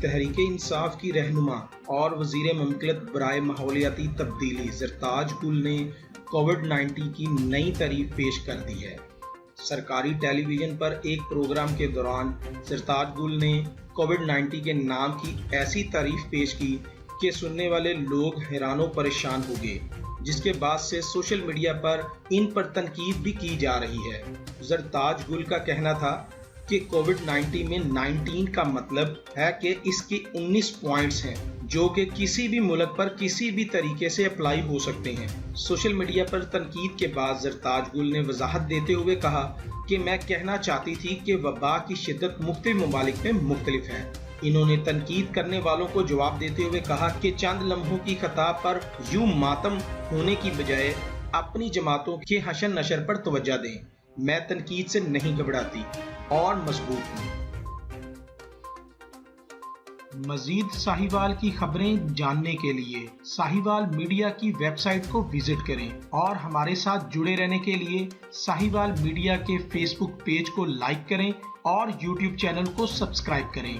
تحریک انصاف کی رہنما اور وزیر مملکت برائے ماحولیاتی تبدیلی زرتاج گل نے کووڈ-19 کی نئی تعریف پیش کر دی ہے۔ سرکاری ٹیلی ویژن پر ایک پروگرام کے دوران زرتاج گل نے کووڈ-19 کے نام کی ایسی تعریف پیش کی کہ سننے والے لوگ حیران و پریشان ہو گئے، جس کے بعد سے سوشل میڈیا پر ان پر تنقید بھی کی جا رہی ہے۔ زرتاج گل کا کہنا تھا کہ کووڈ-19 میں 19 کا مطلب ہے کہ اس کے 19 پوائنٹس ہیں جو کہ کسی بھی ملک پر کسی بھی طریقے سے اپلائی ہو سکتے ہیں۔ سوشل میڈیا پر تنقید کے بعد زرتاج گل نے وضاحت دیتے ہوئے کہا کہ میں کہنا چاہتی تھی کہ وبا کی شدت مختلف ممالک میں مختلف ہے۔ انہوں نے تنقید کرنے والوں کو جواب دیتے ہوئے کہا کہ چند لمحوں کی خطا پر یوں ماتم ہونے کی بجائے اپنی جماعتوں کے حشر نشر پر توجہ دیں۔ میں تنقید سے نہیں گھبراتی اور مضبوط ہوں۔ مزید ساہیوال کی خبریں جاننے کے لیے ساہیوال میڈیا کی ویب سائٹ کو وزٹ کریں اور ہمارے ساتھ جڑے رہنے کے لیے ساہیوال میڈیا کے فیس بک پیج کو لائک کریں اور یوٹیوب چینل کو سبسکرائب کریں۔